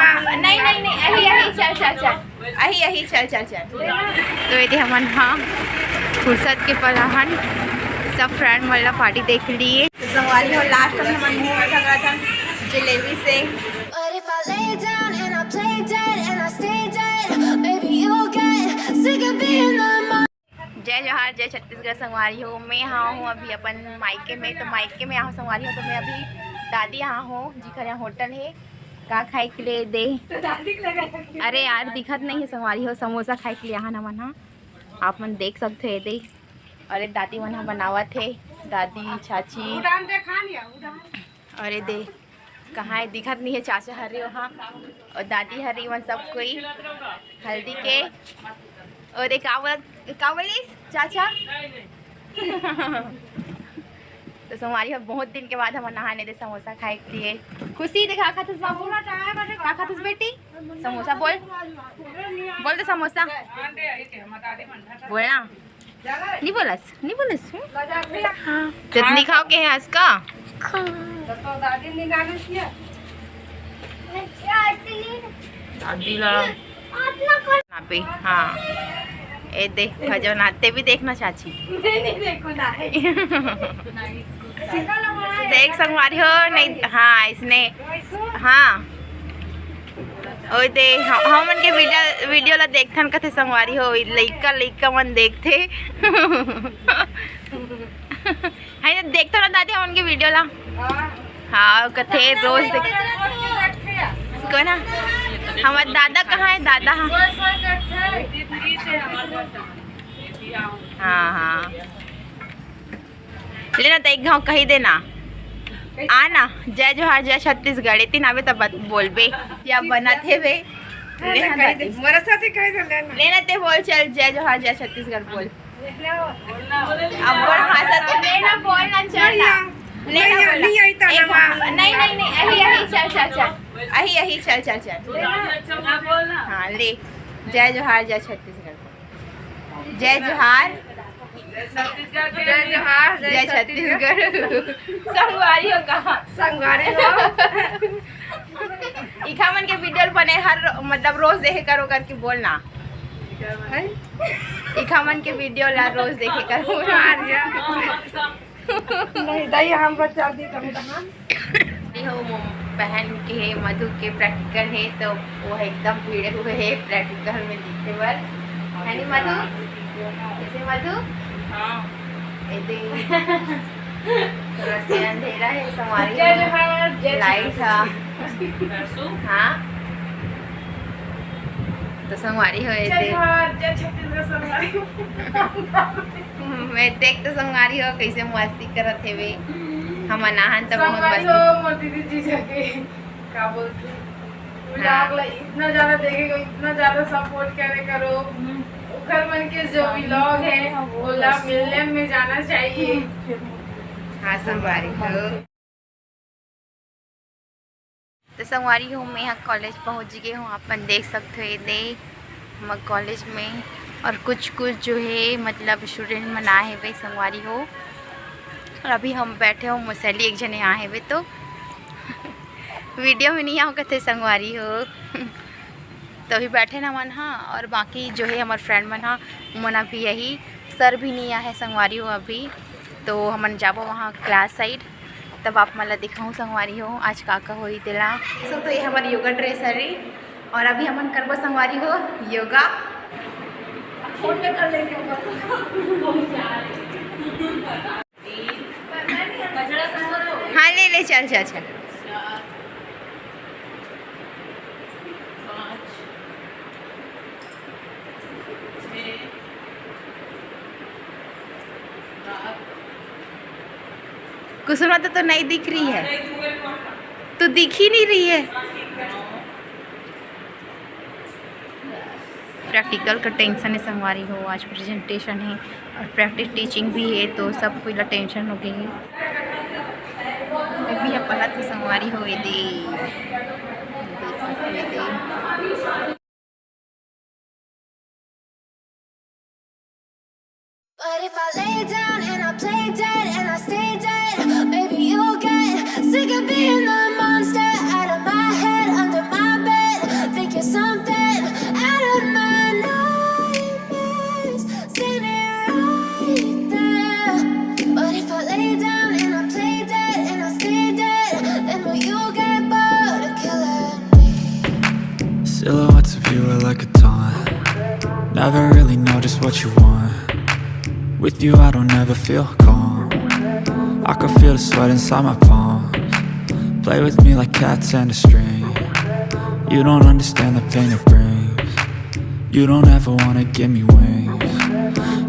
नहीं नहीं नहीं यही यही चल चल चल यही यही चल चल चल। तो ये हमन हाँ फुर्सत के पलहन सब फ्रेंड वाला पार्टी देख लिए। तो संगवारी हो लास्ट में हमन मुँह में लगा था जलेबी से। जय जोहार जय छत्तीसगढ़ संगवारी हो। मैं यहाँ हूँ अभी अपन मायके में। तो मायके में यहाँ संगवारी हो तो मैं अभी दादी यहाँ हूँ जिकर यहाँ होटल है का खाए के लिए दे। अरे यार दिखत नहीं है संगवारी हो समोसा खाए के लिए यहाँ न मन आप मन देख सकते है दे। अरे दादी मन बनावत थे दादी चाची। अरे दे कहाँ है दिखत नहीं है चाचा हरे वहाँ और दादी हरी वन सब कोई हल्दी के। और एक का बोलिस चाचा। तो हमारी बहुत दिन के बाद हम नहाने दे समोसा खाए के लिए। खुशी दिखा खातस बाबू का खातस बेटी समोसा बोल बोल दे समोसा बोलना नहीं बोलस नहीं बोलस। चटनी खाओ के है इसका दादी ला पे। हाँ ए देख खजो नाते भी देखना चाची। नहीं देखो ना देख संगवारी हो नहीं। हाँ इसने हाँ ओ दे हमन के वीडियो ला देखथन कथे संगवारी हो लइका लइका मन देखथे। है ना देखतो ना दादी हमन के वीडियो ला। हाँ कथे रोज देख को ना। हमारे दादा कहाँ है दादा। हाँ हाँ लेना तो एक गाँव कही देना आना। जय जोहार जय छत्तीसगढ़ इतनी आवे तब बोल बे या बना थे वे लेना ते बोल चल जय जोहार जय छत्तीसगढ़ बोल। अब बोल हाँ लेना बोलना चल नहीं नहीं नहीं यही यही चल चल चल यही यही चल चल चल। हाँ ले जय जोहार जय छत्तीसगढ़ जय जोहार जय जोहार जय छत्तीसगढ़। संगवारी हो कहाँ संगवारी हो इखा मन के वीडियो बने हर मतलब रोज देखे करो करके बोलना। इखा मन के वीडियो ला रोज देखे करो। नहीं दही हम बच्चा दी हो बहन के मधु के प्रैक्टिकल है तो वो एकदम भीड़े हुए है प्रैक्टिकल में लिखते बार है नी मधु कैसे मधु। थोड़ा से अंधेरा है हमारी लाइट हाँ तो संगवारी हो मैं देख तो संगवारी हो कैसे मस्ती करत है वे हम नहान तब बहुत मस्ती। क्या बोलती इतना ज्यादा देखेगा इतना ज्यादा सपोर्ट करे करो। घर मन के जो व्लॉग है वो मिलने में जाना चाहिए। हाँ संगवारी हो तो संगवारी हूँ मैं यहाँ कॉलेज पहुँच गई हूँ। अपन देख सकते हो ये दे हम कॉलेज में और कुछ जो है मतलब स्टूडेंट मनाए है वे संगवारी हो। और अभी हम बैठे हो मुसली एक जने आए हुए तो वीडियो में नहीं आओ कथे संगवारी हो। तो अभी बैठे ना मन हाँ और बाकी जो है हमारे फ्रेंड मन हाँ मन अभी यही सर भी नहीं आया है संगवारी हो अभी। तो हमन जाबो वहाँ क्लास साइड तब आप मतलब दिखाऊँ संगवारी हो आज का हो दिला सब। तो ये हमारी योगा ड्रेस है और अभी हमन करबो संगवारी हो योगा। हाँ ले ले चल चल चल। कुसुमा तो नहीं दिख रही है तो दिख ही नहीं रही है। प्रैक्टिकल का टेंशन है संगवारी हो आज प्रेजेंटेशन है और प्रैक्टिस टीचिंग भी है तो सब कोई टेंशन हो गई है। अभी अपना तो संगवारी हो But if I lay down and I play dead and I stay dead, maybe you'll get sick of being the monster out of my head, under my bed. just what you want. With you I don't ever feel calm. I can feel the sweat inside my palms. Play with me like cats and a string. You don't understand the pain it brings. You don't ever wanna give me wings.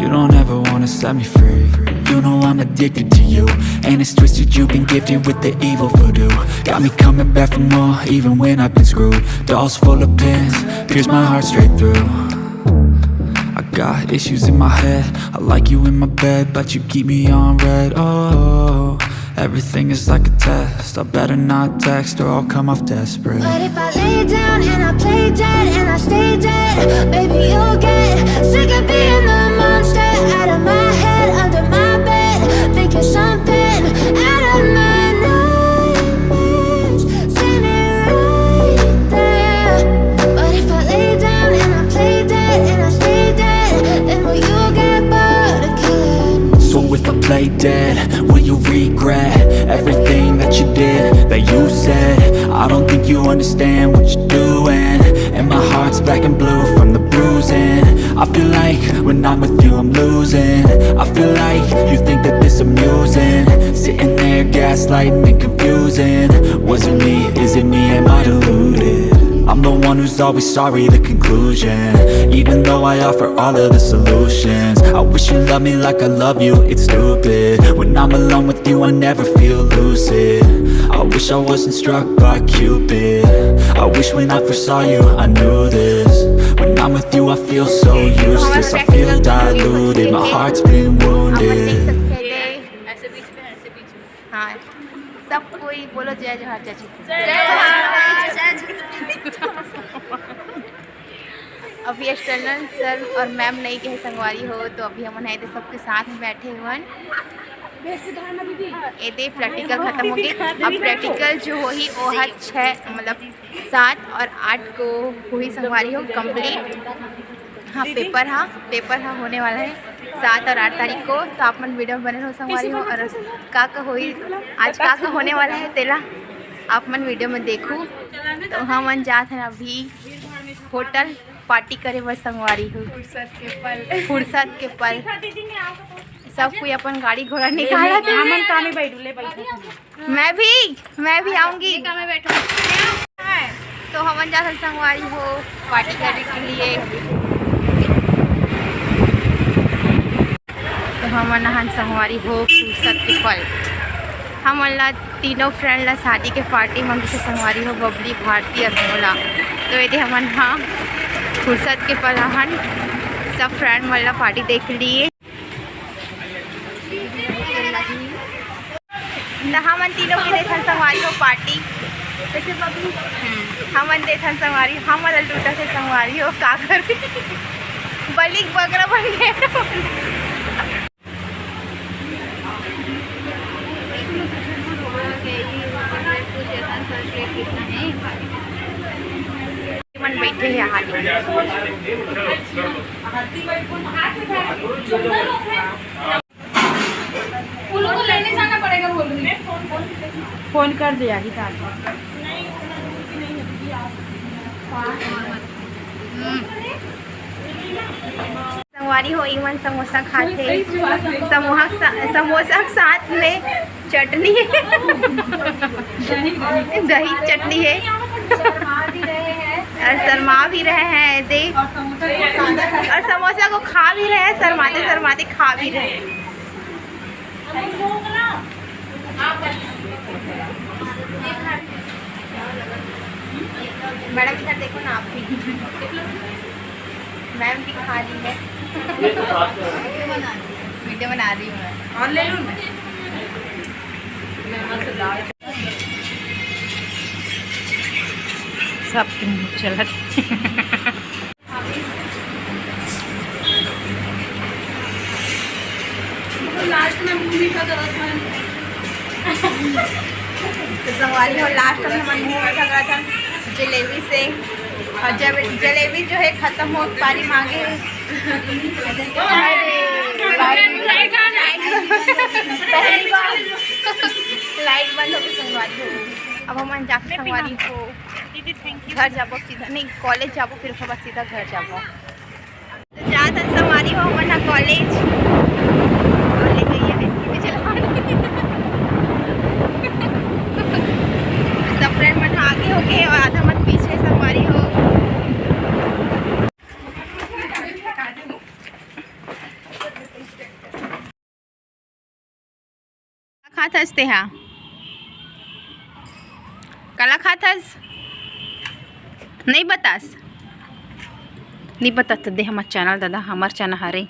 You don't ever wanna set me free. You know I'm addicted to you, and it's twisted, you've been gifted with the evil voodoo. Got me coming back for more, even when I've been screwed. Dolls full of pins, pierce my heart straight through. I got issues in my head, I like you in my bed, but you keep me on red. Oh, everything is like a test, I better not text or I'll come off desperate. But if I lay down and I play dead and I stay dead, baby you'll get sick of being the monster out of my head, under my bed, thinking something out of my nightmares, standing right there. But if I lay down and I play dead and I stay dead, then will you get bored of killing? So if I play dead, will you regret everything that you did, that you said? I don't think you understand what you're doing, and my heart's black and blue from the bruising. I feel like when I'm with you I'm losing. I feel like you think that this amusing, sitting there gaslighting and confusing. Was it me? Is it me? Am I deluded? I'm the one who's always sorry, the conclusion, even though I offer all of the solutions. I wish you loved me like I love you, it's stupid. When I'm alone with you I never feel lucid. I wish I wasn't struck by Cupid. I wish when I first saw you I knew this. When I'm with you I feel so useless, I feel diluted, my heart's been wounded. हाँ, सब कोई बोलो जय जोहार चाची। अभी external sir और ma'am नहीं के संगवारी हो, तो अभी हम आए थे सबके साथ में बैठे हुए। ये दे प्रैक्टिकल ख़त्म हो गई। अब प्रैक्टिकल जो हो ही वो 6 मतलब 7 और 8 को हुई संगवारी हो कंप्लीट। हाँ पेपर होने वाला है 7 और 8 तारीख को, तो आप मन वीडियो बने रहो संगवारी हो। और का होई आज का होने वाला है तेला आप मन वीडियो में देखूँ। तो हम मन जाते हैं अभी होटल पार्टी करे बस संगवारी हो। फुर्सत के पल सब कोई अपन गाड़ी घोड़ा निकाला। मैं भी आऊँगी। तो हम जाते संगवारी हो पार्टी करने के लिए। तो हम नहान संगवारी हो फुर्सत के पल। हम ला तीनों फ्रेंड ला शादी के पार्टी मंग से संगवारी हो बबली भारती अधोला। तो ये हमन हाँ फुर्सत के पल हन सब फ्रेंड वाला पार्टी देख लिए। तो हमन तीनों के देखन संगवारी हो पार्टी हमन देखन संगवारी हम टूटा से संगवारी हो का कर बलिक बकरा बन गए। मन बैठे हैं उनको लेने जाना पड़ेगा, बोलूँगी फोन कर दिया ही था। संगवारी हो इवन समोसा खाते, समोसा के साथ में चटनी दही चटनी है और शर्मा भी रहे हैं देख, और समोसा को खा भी रहे हैं, शर्माते खा भी रहे हैं। मैडम इधर देखो ना, आप भी मैम भी खा रही है। वीडियो बना रही हूँ मैं। और ले लूँ मैं सब चला लास्ट में मुँह मीठा करा था। तो संगवारी हो लास्ट में हमारे मुँह मीठा करा था जलेबी से, और जब जलेबी जो है ख़त्म हो पारी मांगे। लाइट बंद हो गई संगवारी हो। अब हम जाके संगवारी हो घर जाबो सीधा, नहीं कॉलेज जाबो, फिर उसके बाद सीधा घर जाबो। तो ज़्यादा संगवारी हो मना कॉलेज और ले गई है इसकी भी चलवाने सब फ्रेंड मना आगे हो गए और आधा मत पीछे संगवारी हो। खात हसते हा कला खात हस नहीं बतास नहीं पता तो दे हमार चैनल दादा हमार चैनल हरे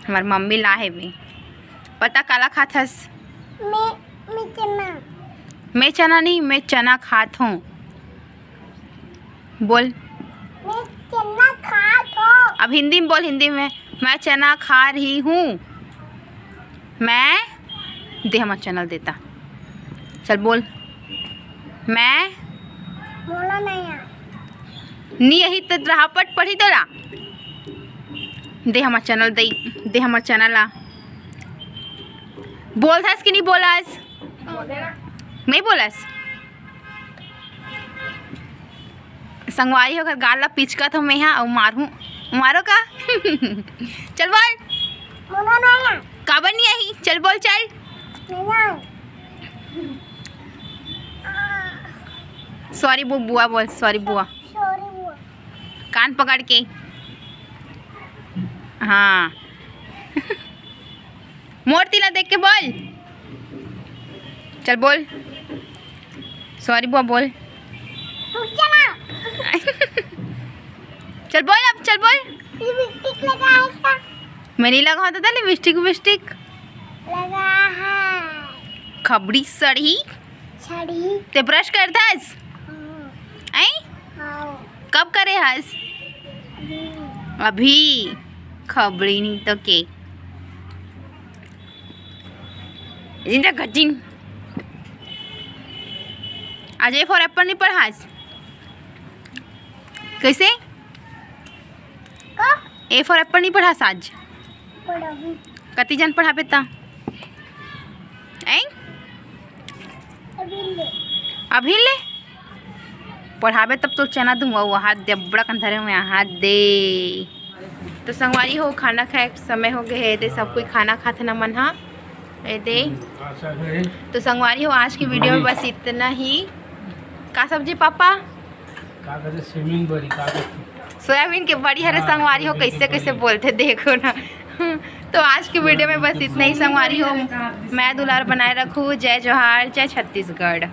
हमार मम्मी ला है भी पता काला खात हस मैं चना नहीं मैं चना खात हूँ बोल चना खात हो। अब हिंदी में बोल हिंदी में मैं चना खा रही हूँ मैं दे हमार चैनल देता चल बोल मैं बोला नहीं है। नी यही तो राहपट पढ़ी तोरा दे हमार चैनल दे हमार चैनल ला बोल था कि नहीं बोलास नहीं बोलास संगवारी होकर गाल ला पिचका तो मैं यहाँ और मारूँ मारो का चल बोल बोला नहीं है। काबर नहीं आई चल बोल चल सॉरी बुआ बोल सॉरी बुआ सॉरी बुआ। कान पकड़ के हाँ मूर्ति ला देख के बोल चल बोल सॉरी बुआ बोल तू चला। चल बोल अब चल बोल लिपस्टिक लगा है इसका मैं नहीं लगा होता था लिपस्टिक विस्टिक लगा है। खबड़ी सड़ी छड़ी ते ब्रश करता हस ऐ हाँ कब करे हस अभी खबड़ी नहीं तो के जिंदा घटिन आज ए फॉर एप्पल नहीं पढ़ास कैसे का ए फॉर एप्पल नहीं पढ़ास आज पढ़ाऊँ कति जन पढ़ा बेता ऐ अभी ले। अभी ले पढ़ावे तब तो चना दूंगा वो हाथ दे बड़ा कंधरे में हाथ दे तो संगवारी हो खाना खाए समय हो गए है दे सब कोई खाना खाते ना मन हा ए दे तो संगवारी हो आज की वीडियो में बस इतना ही का सब्जी पापा सोयाबीन के बड़ी हरे संगवारी हो कैसे कैसे बोलते देखो ना तो आज की वीडियो में बस इतना ही संगवारी हो मैं दुलार बनाए रखूँ जय जोहार जय छत्तीसगढ़।